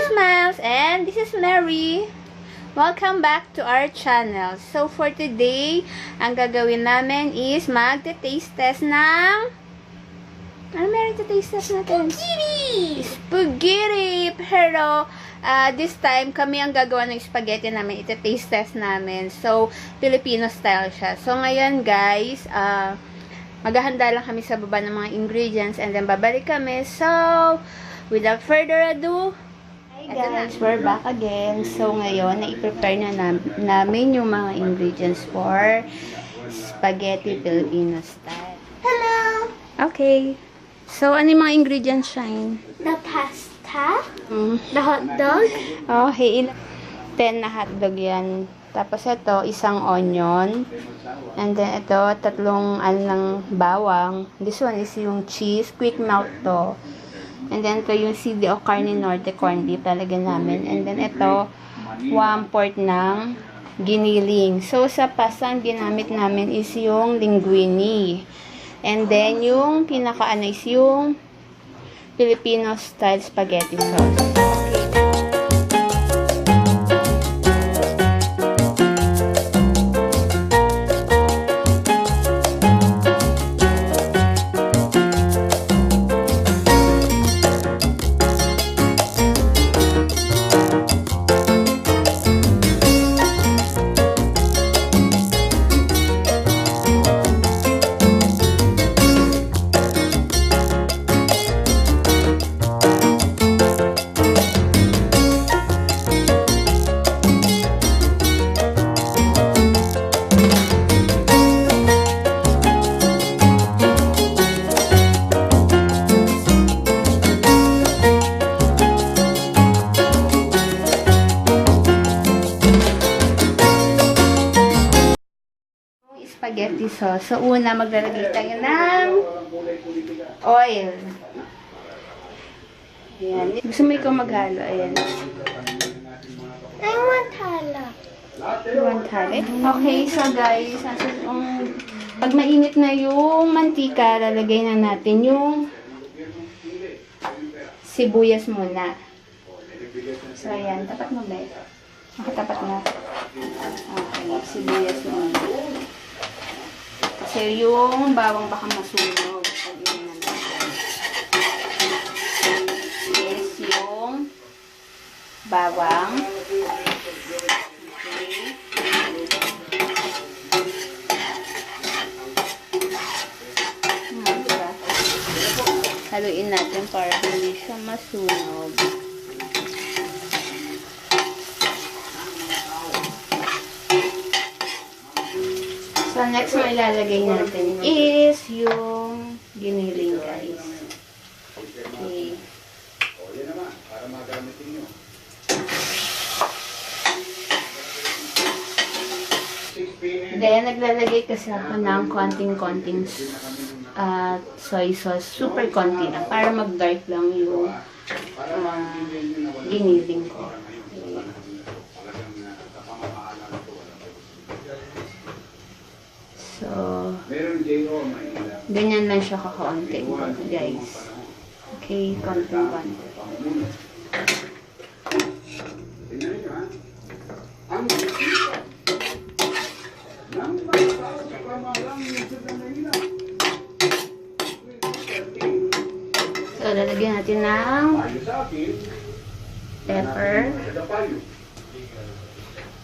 Smiles, and this is Mary. Welcome back to our channel. So for today, ang gagawin namin is mag-taste test ng Mary, taste test natin? Spaghetti! Pero this time, kami ang gagawa ng spaghetti namin. Ita-taste test namin. So, Filipino style siya. So ngayon guys, maghahanda lang kami sa baba ng mga ingredients and then babalik kami. So, without further ado, hi guys, we're back again. So ngayon, na-prepare na namin yung mga ingredients for spaghetti Filipino style. Hello! Okay. So, ano yung mga ingredients, Shine? The pasta, the hot dog, Okay, 10 na hotdog yan. Tapos ito, isang onion. And then ito, tatlong lang bawang. This one is yung cheese. Quick melt to. And then ito yung CD o carne norte corn beef talaga namin. And then ito, 1/4 ng giniling. So, sa pasta, ang ginamit namin is yung linguine. And then, yung pinaka-ano is yung Filipino style spaghetti sauce. Spaghetti sauce. So, una, maglalagay tayo ng oil. Ayan. Gusto mo ikaw maghalo? Ayan. I want hala. You want halo? Okay, so guys, pag mainit na yung mantika, lalagay na natin yung sibuyas muna. So, ayan. Tapat mo ba? Nakatapat na. Okay, sibuyas muna. Kasi yung bawang baka masunog. Yes, yung bawang. Okay. Haluin natin para hindi siya masunog. So, next na ilalagay natin is yung giniling, guys. Okay. Then, naglalagay kasi ako ng konting-konting soy sauce. Super konti lang. Para mag-dark lang yung giniling ko. So, ganyan lang siya kakaunti, guys. Okay, konting-konti. So, lalagyan natin ng pepper.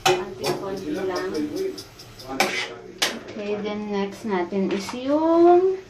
Konti-konti lang. Okay, then next natin is yung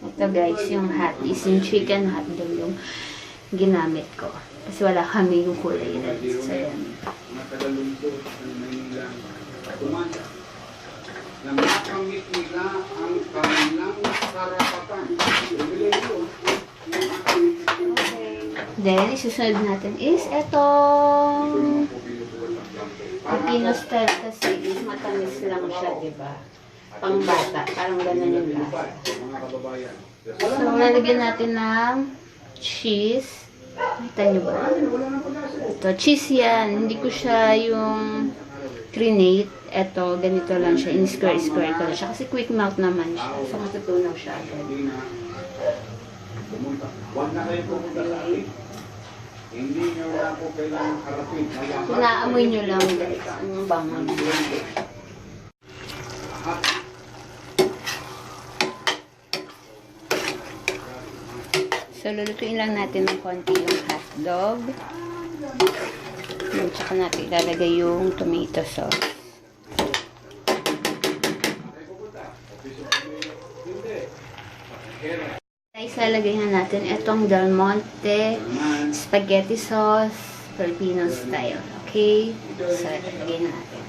ito guys, yung chicken hotdog yung ginamit ko. Kasi wala kami yung kulay red. So, yan. Then, isusunod natin is etong Filipinostyle kasi is matamis lang siya, diba? Pang bata. Parang ganun yung lasa. So, lalagyan natin ng cheese. Kita nyo ba? Ito, cheese yan. Hindi ko siya yung grenade. Ito, ganito lang siya. In square-square ko lang siya. Kasi quick melt naman siya. So, matutunaw siya agad. Okay. Pinaamoy nyo lang guys. Ang bango. So, lulutuin lang natin ng konti yung hotdog. At saka natin ilalagay yung tomato sauce. Guys, lalagay na natin itong Del Monte spaghetti sauce, Filipino style. Okay? So, ilalagay na natin.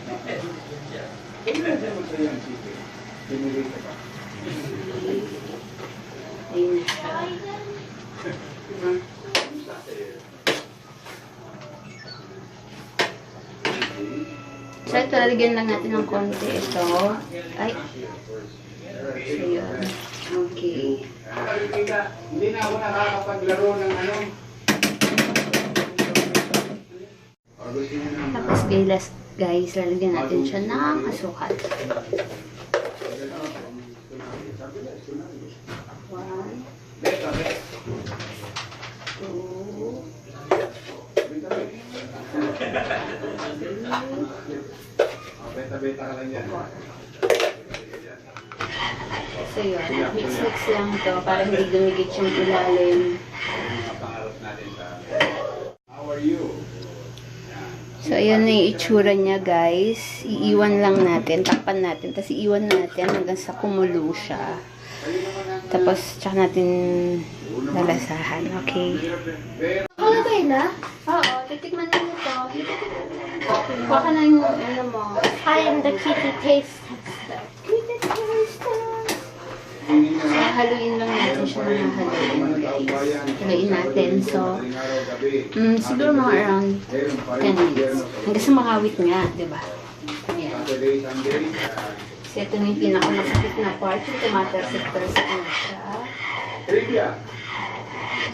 Ayun na siya. So, ito, lalagyan lang natin ng konti ito. Ay. So, yun. Okay. Hindi na ako nakakapaglaro ng ano. Tapos, guys, lalagyan natin siya ng asukal. 1, 2, Beta ka lang yan. so yun, mix-mix lang to para hindi dumigit yung ilalim. How are you? So, ayan na yung itsura niya, guys. Iiwan lang natin, takpan natin, tapos iiwan natin hanggang sa kumulo siya. Tapos, tsaka natin lalasahan, okay? Okay na? Oo, titikman na ito. Baka na yung ano mo. I am the kitty taste tester. Haluin lang natin siya ng haluin, guys. Haluin natin. So, siguro mga around 10 minutes. Hanggang sa makawit nga, diba? Ayan. So, ito na yung pinakamasakit na part. Yung tumatalsik-talsik na siya.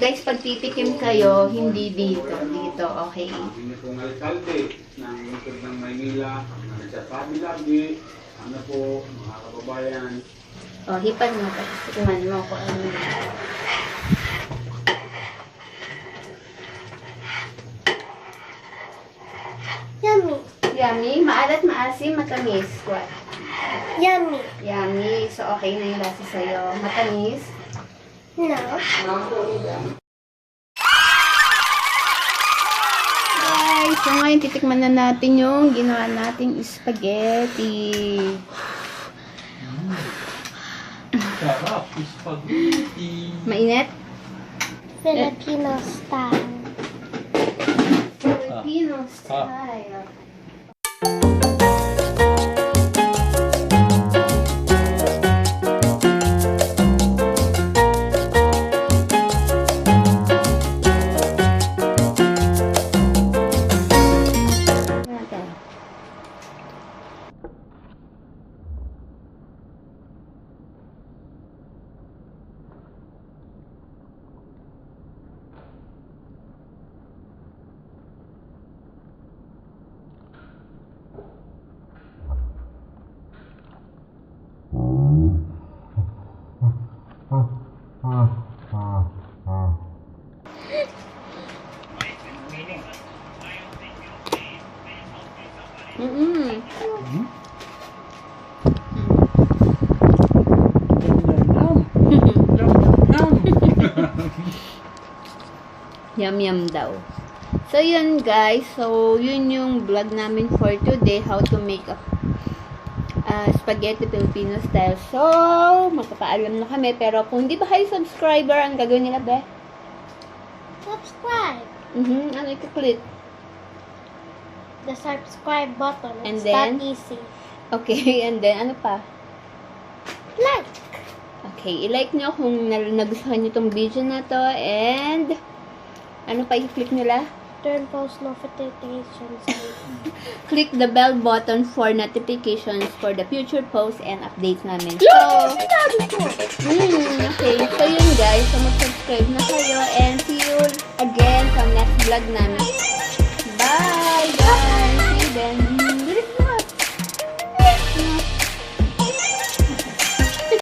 Guys, pag titikim kayo, hindi dito. Dito, okay? Hindi pong alkalde ng lungsod ng Maynila, na nagsasabi lagi, ano po, mga kababayan, O, hipan mo. Tapos tikiman mo kung ano. yummy, Yummy. Maalat, maasim, matamis. What? yummy. Yummy. So, okay na yung lasa sa'yo. Matamis. No. Guys, so ngayon titikman na natin yung ginawa nating spaghetti. Sarap, spaghetti. Mainit? Filipino style. Filipino style. Yum yum daw. So yun guys, so yun yung vlog namin for today, how to make a spaghetti Filipino style. So, magpapaalam na kami, pero kung hindi ba kayo subscriber, ang gagawin nila be? Subscribe. Ano i-click? The subscribe button. And It's then? that easy. Okay, and then ano pa? Like. Okay, i-like nyo kung nagustuhan nyo tong video na to, and ano pa i-click nila? Turn post notifications. Click the bell button for notifications for the future posts and updates namin. So, okay. So, yun guys. So, mag-subscribe na kayo and see you again sa next vlog namin.